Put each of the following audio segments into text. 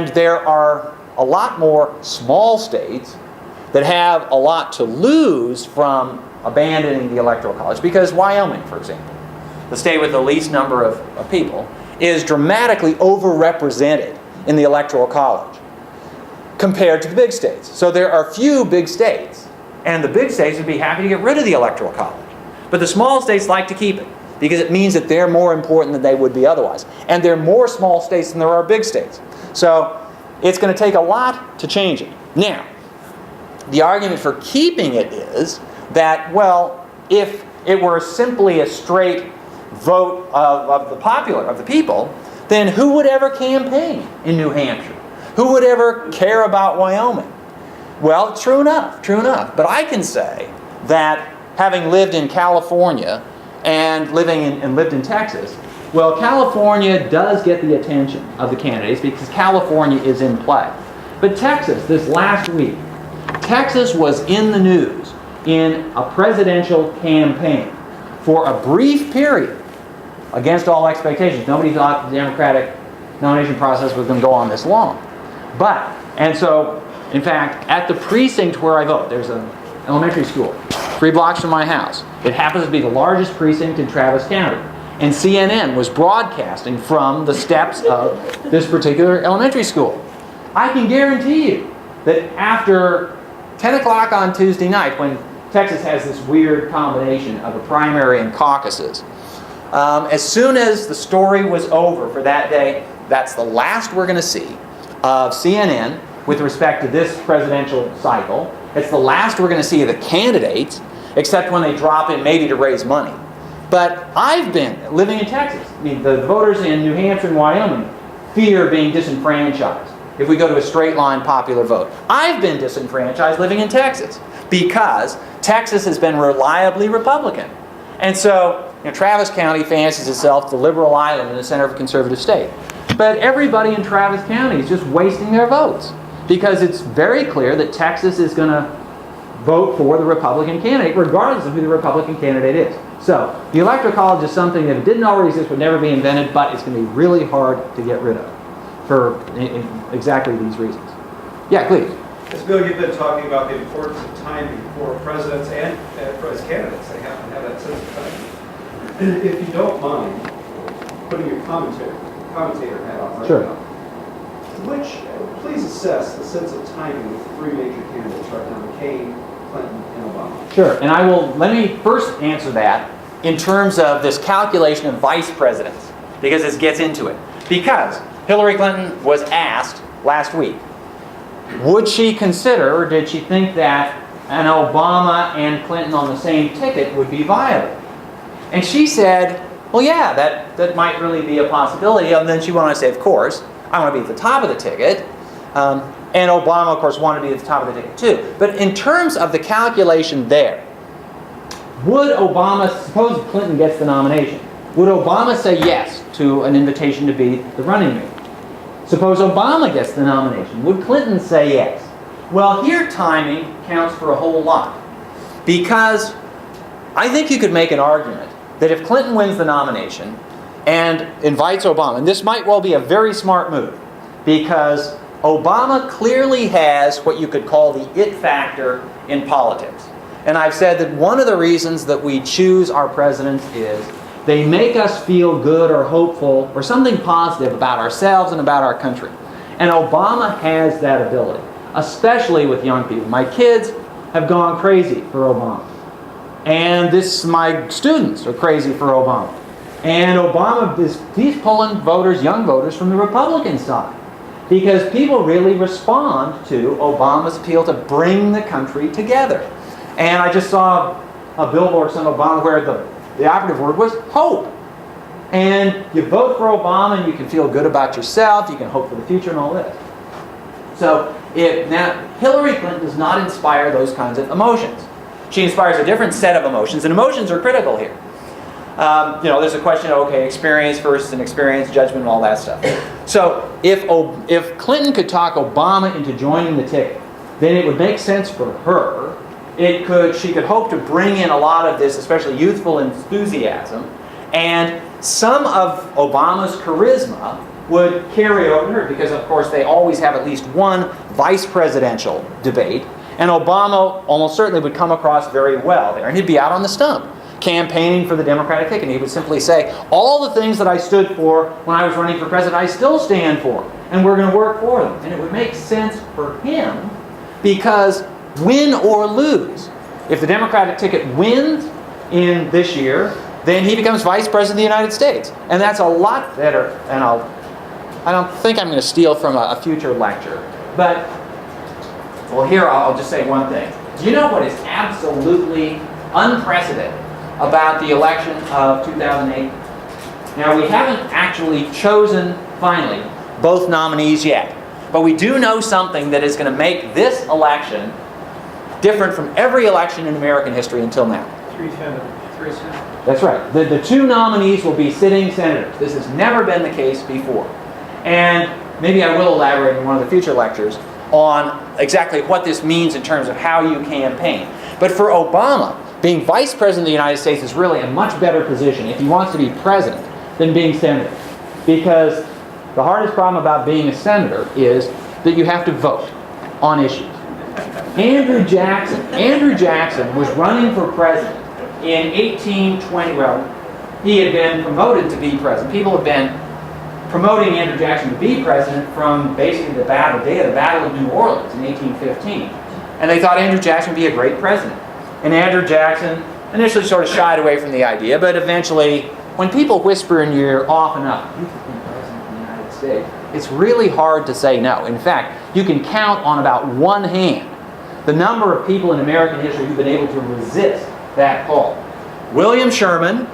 And there are a lot more small states that have a lot to lose from abandoning the Electoral College. Because Wyoming, for example, the state with the least number of people, is dramatically overrepresented in the Electoral College compared to the big states. So there are few big states, and the big states would be happy to get rid of the Electoral College. But the small states like to keep it, because it means that they're more important than they would be otherwise. And there are more small states than there are big states. So it's going to take a lot to change it. Now, the argument for keeping it is that, well, if it were simply a straight vote of the people, then who would ever campaign in New Hampshire? Who would ever care about Wyoming? Well, true enough. But I can say that having lived in California and lived in Texas, well, California does get the attention of the candidates because California is in play. But Texas, this last week, Texas was in the news in a presidential campaign for a brief period against all expectations. Nobody thought the Democratic nomination process was going to go on this long. And so, in fact, at the precinct where I vote, there's an elementary school 3 blocks from my house. It happens to be the largest precinct in Travis County. And CNN was broadcasting from the steps of this particular elementary school. I can guarantee you that after 10 o'clock on Tuesday night, when Texas has this weird combination of a primary and caucuses, as soon as the story was over for that day, that's the last we're going to see of CNN with respect to this presidential cycle. It's the last we're going to see of the candidates, except when they drop in maybe to raise money. But I've been living in Texas. I mean, the voters in New Hampshire and Wyoming fear being disenfranchised if we go to a straight line popular vote. I've been disenfranchised living in Texas because Texas has been reliably Republican. And so, Travis County fancies itself the liberal island in the center of a conservative state. But everybody in Travis County is just wasting their votes because it's very clear that Texas is going to vote for the Republican candidate, regardless of who the Republican candidate is. So, the Electoral College is something that if it didn't already exist would never be invented, but it's going to be really hard to get rid of for exactly these reasons. Yeah, please. Ms. Bill, you've been talking about the importance of timing for presidents and for as candidates. They have to have that sense of timing. If you don't mind putting your commentator hat on right Sure. now, please assess the sense of timing with 3 major candidates right now: McCain, Clinton, and Obama. Sure, and let me first answer that in terms of this calculation of vice presidents, because this gets into it. Because Hillary Clinton was asked last week, would she consider, or did she think that an Obama and Clinton on the same ticket would be viable? And she said, well, yeah, that might really be a possibility. And then she went on to say, of course, I want to be at the top of the ticket. And Obama, of course, wanted to be at the top of the ticket too. But in terms of the calculation there, would Obama, suppose Clinton gets the nomination, would Obama say yes to an invitation to be the running mate? Suppose Obama gets the nomination, would Clinton say yes? Well, here timing counts for a whole lot. Because I think you could make an argument that if Clinton wins the nomination and invites Obama, and this might well be a very smart move, because Obama clearly has what you could call the it factor in politics. And I've said that one of the reasons that we choose our presidents is they make us feel good or hopeful or something positive about ourselves and about our country. And Obama has that ability, especially with young people. My kids have gone crazy for Obama. And my students are crazy for Obama. And Obama, he's pulling voters, young voters, from the Republican side. Because people really respond to Obama's appeal to bring the country together. And I just saw a billboard on Obama where the operative word was hope. And you vote for Obama and you can feel good about yourself, you can hope for the future and all this. So now Hillary Clinton does not inspire those kinds of emotions. She inspires a different set of emotions, and emotions are critical here. There's a question of, experience versus inexperience, judgment, and all that stuff. So if Clinton could talk Obama into joining the ticket, then it would make sense for her. She could hope to bring in a lot of this, especially youthful enthusiasm, and some of Obama's charisma would carry over to her because, of course, they always have at least one vice presidential debate. And Obama almost certainly would come across very well there. And he'd be out on the stump campaigning for the Democratic ticket. And he would simply say, all the things that I stood for when I was running for president, I still stand for. And we're going to work for them. And it would make sense for him because win or lose, if the Democratic ticket wins in this year, then he becomes vice president of the United States. And that's a lot better. And I don't think I'm going to steal from a future lecture. But, well, here I'll just say one thing. Do you know what is absolutely unprecedented about the election of 2008? Now, we haven't actually chosen, finally, both nominees yet. But we do know something that is going to make this election different from every election in American history until now. Three senators. That's right. The two nominees will be sitting senators. This has never been the case before. And maybe I will elaborate in one of the future lectures on exactly what this means in terms of how you campaign. But for Obama, being vice president of the United States is really a much better position if he wants to be president than being senator. Because the hardest problem about being a senator is that you have to vote on issues. Andrew Jackson was running for president in 1820. Well, he had been promoted to be president. People have been promoting Andrew Jackson to be president from basically the day of the Battle of New Orleans in 1815. And they thought Andrew Jackson would be a great president. And Andrew Jackson initially sort of shied away from the idea, but eventually, when people whisper in your ear often enough, you could be president of the United States, it's really hard to say no. In fact, you can count on about one hand the number of people in American history who've been able to resist that call. William Sherman,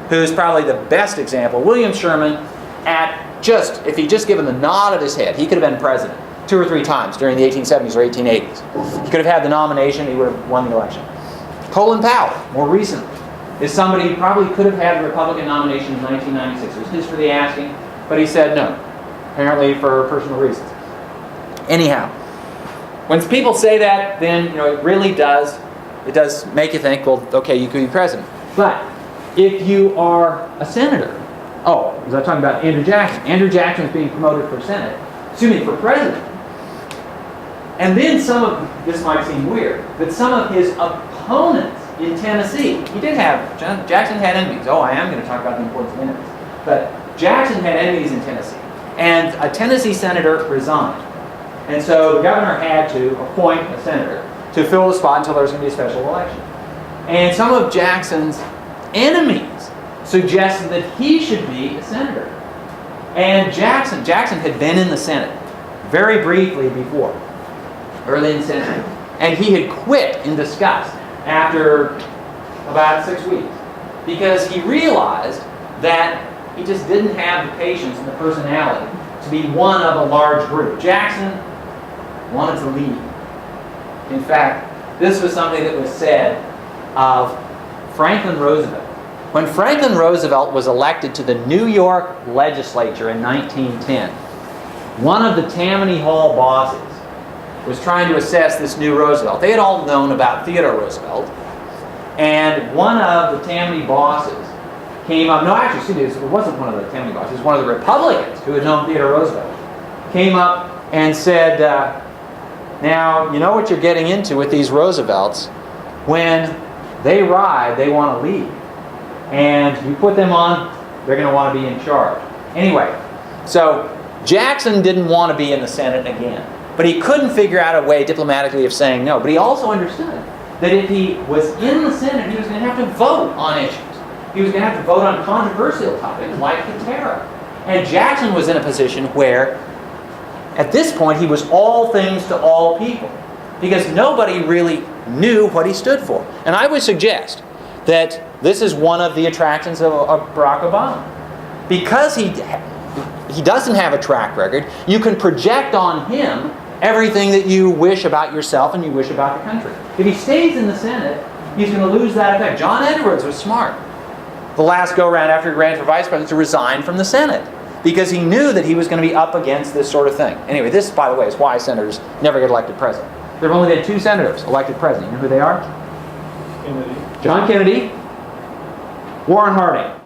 who's probably the best example, William Sherman, if he'd just given the nod of his head, he could have been president 2 or 3 times during the 1870s or 1880s. He could have had the nomination, he would have won the election. Colin Powell, more recently, is somebody who probably could have had the Republican nomination in 1996. It was his for the asking, but he said no, apparently for personal reasons. Anyhow, when people say that, then it really does make you think, well, okay, you could be president. But if you are a senator, was I talking about Andrew Jackson? Andrew Jackson was being promoted for president. And then this might seem weird, but some of his opponents in Tennessee, Jackson had enemies. I am going to talk about the importance of enemies. But Jackson had enemies in Tennessee. And a Tennessee senator resigned. And so the governor had to appoint a senator to fill the spot until there was going to be a special election. And some of Jackson's enemies suggested that he should be a senator. And Jackson had been in the Senate very briefly before, early in the century. And he had quit in disgust after about 6 weeks because he realized that he just didn't have the patience and the personality to be one of a large group. Jackson wanted to lead. In fact, this was something that was said of Franklin Roosevelt. When Franklin Roosevelt was elected to the New York legislature in 1910, one of the Tammany Hall bosses was trying to assess this new Roosevelt. They had all known about Theodore Roosevelt, and one of the Tammany bosses came up. No, actually, it wasn't one of the Tammany bosses. It was one of the Republicans who had known Theodore Roosevelt. Came up and said, now, you know what you're getting into with these Roosevelts. When they ride, they want to lead. And you put them on, they're going to want to be in charge. Anyway, so Jackson didn't want to be in the Senate again. But he couldn't figure out a way diplomatically of saying no. But he also understood that if he was in the Senate, he was going to have to vote on issues. He was going to have to vote on controversial topics like the tariff. And Jackson was in a position where, at this point, he was all things to all people. Because nobody really knew what he stood for. And I would suggest that this is one of the attractions of Barack Obama. Because he doesn't have a track record, you can project on him everything that you wish about yourself and you wish about the country. If he stays in the Senate, he's going to lose that effect. John Edwards was smart the last go-round after he ran for vice president to resign from the Senate because he knew that he was going to be up against this sort of thing. Anyway, this, by the way, is why senators never get elected president. There have only been 2 senators elected president. You know who they are? Kennedy. John Kennedy, Warren Harding.